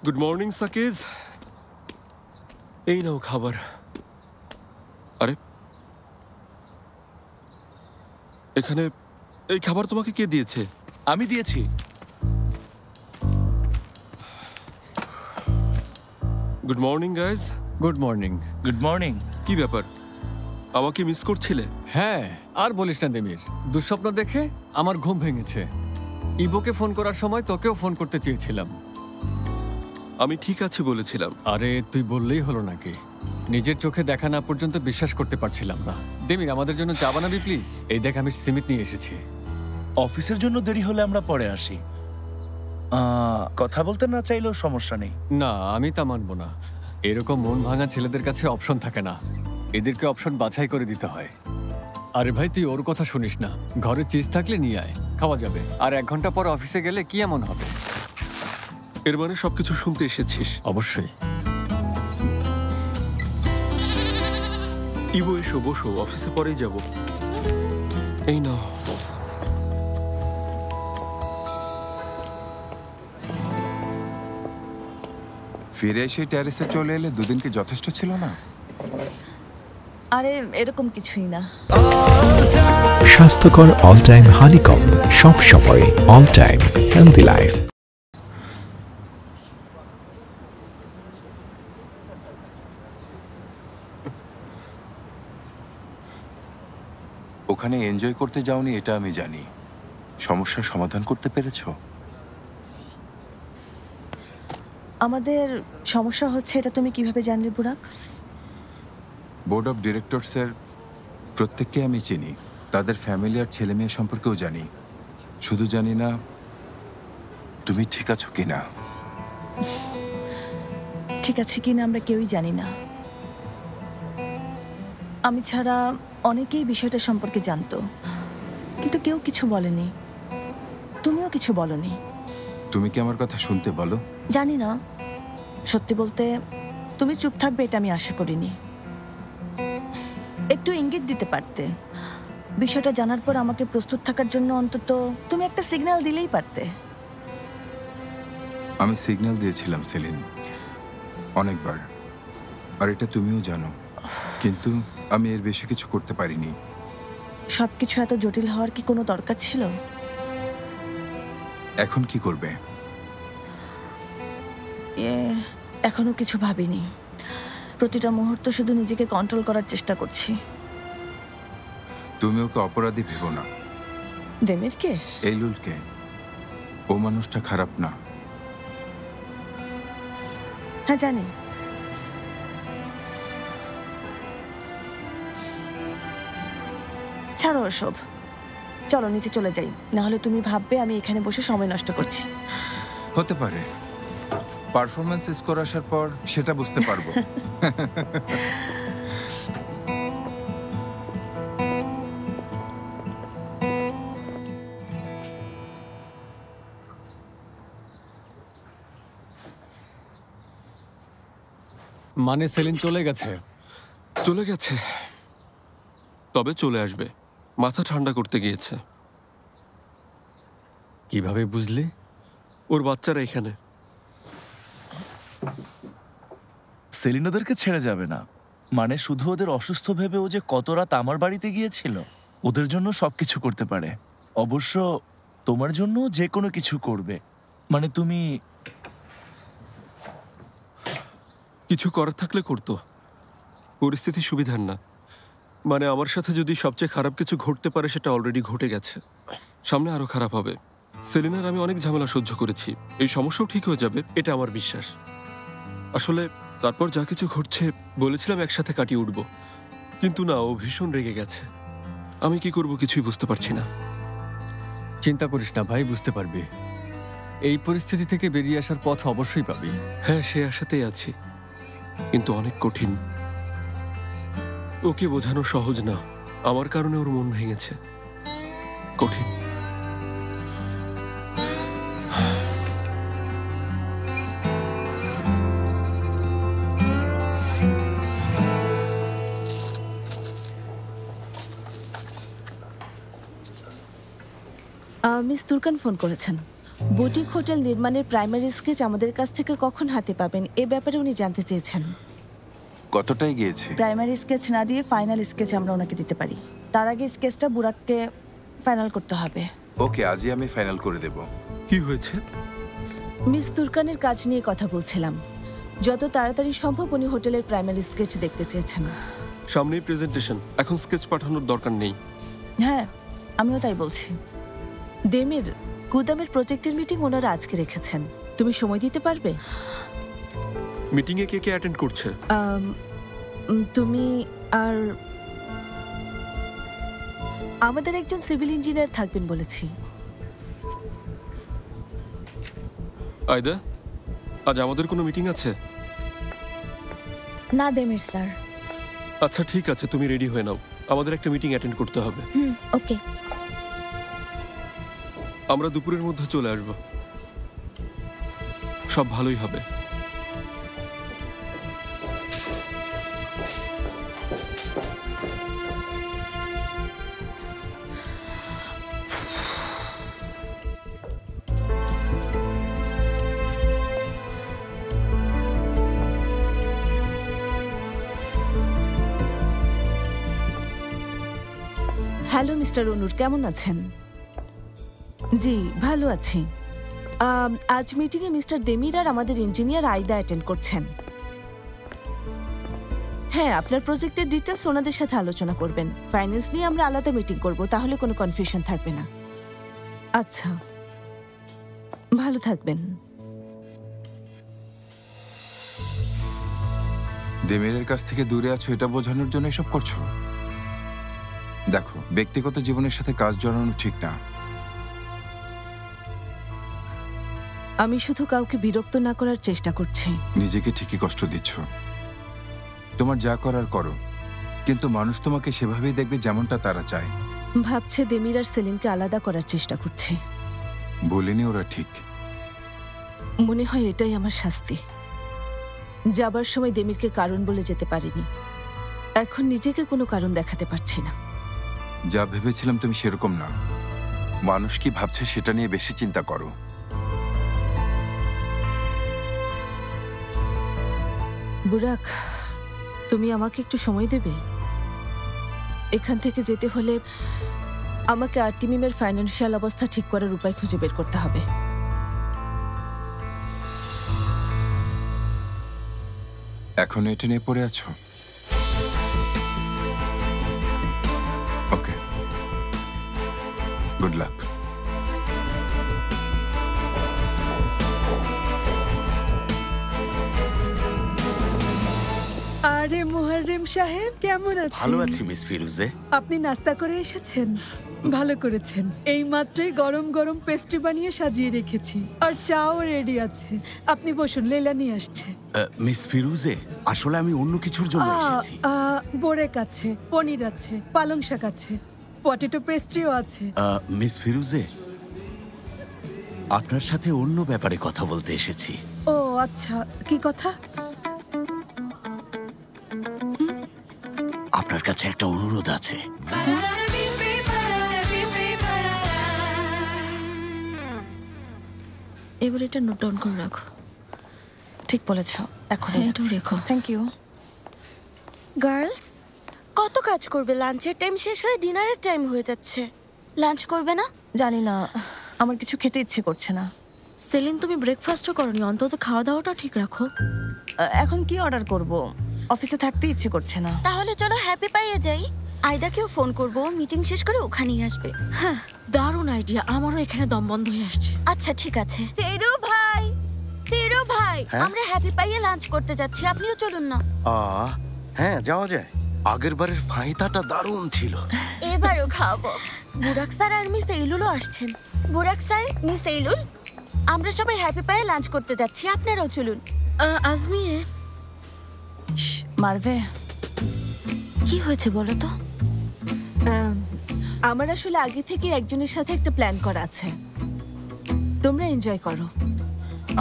Good morning সাকিজ। এই নাও খাবার। আরে এখানে এই খাবার তোমাকে কে দিয়েছে? আমি দিয়েছি। Good morning guys. Good morning. Good morning. কি ব্যাপার, আমাকে মিস করছিলে? হ্যাঁ, আর বলিস না দেমির, দুঃস্বপ্ন দেখে আমার ঘুম ভেঙেছে। ইবোকে ফোন করার সময় তোকেও ফোন করতে চেয়েছিলাম। আমি ঠিক আছে বলেছিলাম। আরে তুই বললেই হলো নাকি? নিজের চোখে দেখা না পর্যন্ত বিশ্বাস করতে পারছিলাম না। দেমির, আমাদের জন্য চা বানাবি প্লিজ? এই দেখ, আমি সিমিত নিয়ে এসেছি। অফিসের জন্য দেরি হলে আমরা পরে আসি। কথা বলতে না চাইলেও সমস্যা নেই। না, আমি তা মানবো না। এরকম মন ভাঙা ছেলেদের কাছে অপশন থাকে না, এদেরকে অপশন বাছাই করে দিতে হয়। আরে ভাই, তুই ওর কথা শুনিস না। ঘরে চিজ থাকলে নিয়ে আয়, খাওয়া যাবে। আর 1 ঘন্টা পর অফিসে গেলে কি এমন হবে? এর মানে সবকিছু শুনতে এসেছিস? অবশ্যই। ইবো এসো, বসো, অফিসে পরেই যাব। এই নাও। ফিরে এসে টেরেসে চলে এলে, দুদিন কি যথেষ্ট ছিল না? আরে এরকম কিছুই না। স্বাস্থ্যকর অল টাইম হানিকম, সব সময় অল টাইম হেলদি লাইফ। ওখানে এনজয় করতে যাওনি এটা আমি জানি। সমস্যার সমাধান করতে পেরেছো? আমাদের সমস্যা হচ্ছে এটা তুমি কিভাবে জানলে বুরাক? বোর্ড অফ ডিরেক্টরসের প্রত্যেককে আমি চিনি, তাদের ফ্যামিলি আর ছেলে মেয়ে সম্পর্কেও জানি। শুধু জানি না তুমি ঠিক আছো কিনা। ঠিক আছে কিনা আমরা কেউই জানি না। আমি ছাড়া অনেকেই বিষয়টা সম্পর্কে জানতো, কিন্তু কেউ কিছু বলেনি। তুমিও কিছু বলনি। তুমি কি আমার কথা শুনতে বলো? জানি না, সত্যি বলতে তুমি চুপ থাকবে এটা আমি আশা করিনি। একটু ইঙ্গিত দিতে পারতে। বিষয়টা জানার পর আমাকে প্রস্তুত থাকার জন্য অন্তত তুমি একটা সিগন্যাল দিলেই পারতে। আমি সিগন্যাল দিয়েছিলাম সেলিন, অনেকবার, আর এটা তুমিও জানো, কিন্তু আমি এর বেশি কিছু করতে পারিনি। সবকিছু এত জটিল হওয়ার কি কোনো দরকার ছিল? এখন কি করবে? এখনো কিছু ভাবিনি। প্রতিটা মুহূর্ত শুধু নিজেকে কন্ট্রোল করার চেষ্টা করছি। তুমি ওকে অপরাধী ভেবো না। দেমিরকে? এইলুলকে। ও মানুষটা খারাপ না। হ্যাঁ জানি। ছাড়ো ওসব, চলো নিচে চলে যাই, না হলে তুমি ভাববে আমি এখানে বসে সময় নষ্ট করছি। হতে পারে, পারফরমেন্স স্কোর আসার পর সেটা বুঝতে পারবো। মানে সেলিন চলে গেছে? চলে গেছে, তবে চলে আসবে। মাথা ঠান্ডা করতে গিয়েছে। কিভাবে বুঝলি? ওর বাচ্চারা এখানে। সেলিন ওদেরকে ছেড়ে যাবে না। মানে শুধু ওদের অসুস্থ ভেবে ও যে কত রাত আমার বাড়িতে গিয়েছিল। ওদের জন্য সবকিছু করতে পারে। অবশ্য তোমার জন্য যে কোনো কিছু করবে। মানে তুমি কিছু করার থাকলে করতো। পরিস্থিতি সুবিধার না। মানে আমার সাথে যদি সবচেয়ে খারাপ কিছু ঘটতে পারে, সেটা অলরেডি ঘটে গেছে। সামনে আরো খারাপ হবে। সেলিনার আমি অনেক ঝামেলা সহ্য করেছি। এই সমস্যাও ঠিক হয়ে যাবে, এটা আমার বিশ্বাস। আসলে তারপর যা কিছু ঘটছে, বলেছিলাম একসাথে কাটিয়ে উঠবো, কিন্তু না, ও ভীষণ রেগে গেছে। আমি কি করব কিছুই বুঝতে পারছি না। চিন্তা করিস না ভাই, বুঝতে পারবি। এই পরিস্থিতি থেকে বেরিয়ে আসার পথ অবশ্যই পাবি। হ্যাঁ, সে আশাতেই আছি, কিন্তু অনেক কঠিন। ওকে বোঝানো সহজ না। আমার কারণে ওর মন ভেঙেছে। কঠিন। মিস তুর্কান ফোন করেছেন। বুটিক হোটেল নির্মাণের প্রাইমারি স্কেচ আমাদের কাছ থেকে কখন হাতে পাবেন এ ব্যাপারে উনি জানতে চেয়েছেন। কতটাই গিয়েছে? প্রাইমারি স্কেচ না দিয়ে ফাইনাল স্কেচ আমরা ওনাকে দিতে পারি। তার আগে স্কেচটা বুরাককে ফাইনাল করতে হবে। ওকে, আজই আমি ফাইনাল করে দেব। কি হয়েছে? মিস তুর্কানের কাজ নিয়ে কথা বলছিলাম। যত তাড়াতাড়ি সম্ভব উনি হোটেলের প্রাইমারি স্কেচ দেখতে চেয়েছেন। সামনেই প্রেজেন্টেশন, এখন স্কেচ পাঠানোর দরকার নেই। হ্যাঁ, আমিও তাই বলছি। দেমির, গুদামের প্রজেক্টের মিটিং ওনারা আজকে রেখেছেন, তুমি সময় দিতে পারবে? মিটিংয়ে কে কে অ্যাটেন্ড করছে? তুমি আর আমাদের একজন সিভিল ইঞ্জিনিয়ার থাকবেন বলেছি। আয়দা, আজ আমাদের কোনো মিটিং আছে? না দেমির স্যার। আচ্ছা ঠিক আছে, তুমি রেডি হয়ে নাও, আমাদের একটা মিটিং অ্যাটেন্ড করতে হবে। ওকে। আমরা দুপুরের মধ্যে চলে আসব, সব ভালোই হবে। হ্যালো মিস্টার অনুর, কেমন আছেন? জি ভালো আছি। আজ মিটিংয়ে মিস্টার দেমির আর আমাদের ইঞ্জিনিয়ার আয়দা অ্যাটেন্ড করছেন। হ্যাঁ, আপনার প্রজেক্টের ডিটেলস ওনাদের সাথে আলোচনা করবেন। ফাইন্যান্স নিয়ে আমরা আলাদা মিটিং করব, তাহলে কোনো কনফিউশন থাকবে না। আচ্ছা, ভালো থাকবেন। দেমিরের কাছ থেকে দূরে আছো এটা বোঝানোর জন্য এসব করছো? দেখো, ব্যক্তিগত জীবনের সাথে কাজ জড়ানো ঠিক না। আমি শুধু কাউকে বিরক্ত না করার চেষ্টা করছি। নিজেকে ঠিকই কষ্ট দিচ্ছ। তোমার যা করার করো, কিন্তু মানুষ তোমাকে সেভাবেই দেখবে যেমনটা তারা চায়। ভাবছে দেমির আর সেলিনকে আলাদা করার চেষ্টা করছে। বলিনি ওরা ঠিক। মনে হয় এটাই আমার শাস্তি। যাবার সময় দেমিরকে কারণ বলে যেতে পারিনি, এখন নিজেকে কোনো কারণ দেখাতে পারছি না। যা ভেবেছিলাম তুমি সেরকম না। মানুষ কি ভাবছে সেটা নিয়ে বেশি চিন্তা করো। বুরাক, তুমি আমাকে একটু সময় দেবে? এখান থেকে যেতে হলে আমাকে আর্টিমিমের ফাইন্যান্সিয়াল অবস্থা ঠিক করার উপায় খুঁজে বের করতে হবে। এখন এটা নিয়ে পড়ে আছো? ওকে, গুড লাক। আরে মুহাররেম সাহেব, কেমন আছেন? ভালো আছি মিস ফিরুজে। আপনি নাস্তা করে এসেছেন? ভালো করেছেন। এই মাত্রই গরম গরম পেস্ট্রি বানিয়ে সাজিয়ে রেখেছি, আর চাও রেডি আছে। আপনি বসুন, লেলা নিয়ে আসছে। মিস ফিরুজে, আসলে আমি অন্য কিছুর জন্য এসেছি। বোরেক আছে, পনির আছে, পালং শাক আছে, পটেটো পেস্ট্রিও আছে। মিস ফিরুজে, আপনার সাথে অন্য ব্যাপারে কথা বলতে এসেছি। ও আচ্ছা, কি কথা? আপনার কাছে একটা অনুরোধ আছে। এবার এটা নোট ডাউন করে রাখো। ঠিক বলেছ, এখন এটাও রেখো। Thank you. গার্লস, কত কাজ করবে? লাঞ্চের টাইম শেষ হয়ে ডিনারের টাইম হয়ে যাচ্ছে। লাঞ্চ করবে না? জানি না, আমার কিছু খেতে ইচ্ছে করছে না। সেলিন, তুমি ব্রেকফাস্টও করনি, অন্তত খাওয়া দাওয়াটা ঠিক রাখো। এখন কি অর্ডার করব? অফিসে থাকতে ইচ্ছে করছে না। তাহলে চলো হ্যাপি পাইয়ে যাই। আয়দাকেও ফোন করবো, মিটিং শেষ করে ওখানেই আসবে। হ্যাঁ, দারুণ আইডিয়া। আমারও এখানে দম বন্ধ হয়ে আসছে। আচ্ছা ঠিক আছে। ফেরু ভাই, ফেরু ভাই, আমরা হ্যাপি পাইয়ে লাঞ্চ করতে যাচ্ছি, আপনিও চলুন না। হ্যাঁ, যাওয়া যায়। আগের বারের ফাইতাটা দারুণ ছিল। এবারও খাবো। বুরাক স্যার আর মিস এইলুলও আসছেন। বুরাক স্যার, মিস এইলুল, আমরা সবাই হ্যাপি পাইয়ে লাঞ্চ করতে যাচ্ছি, আপনারাও চলুন। আজমিয়ে, মারভে, কি হয়েছে বলো তো? আমার আসলে আগে থেকে একজনের সাথে একটা প্ল্যান করা আছে, তোমরা এনজয় করো।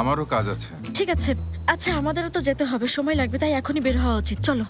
আমারও কাজ আছে। ঠিক আছে। আচ্ছা, আমাদেরও তো যেতে হবে, সময় লাগবে, তাই এখনই বের হওয়া উচিত। চলো।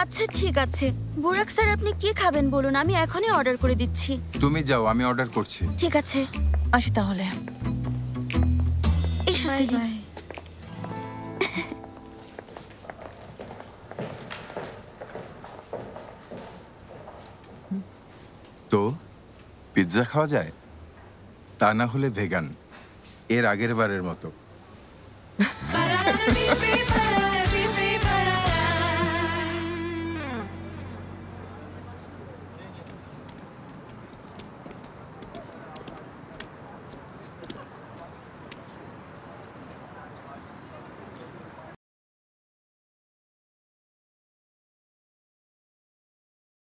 আচ্ছা ঠিক আছে। বুরাক স্যার, আপনি কি খাবেন বলুন, আমি এখনই অর্ডার করে দিচ্ছি। তুমি যাও, আমি অর্ডার করছি। ঠিক আছে, আসি তাহলে। সেলিন। তো পিৎজা খাওয়া যায়? তা না হলে ভেগান, এর আগের বারের মতো।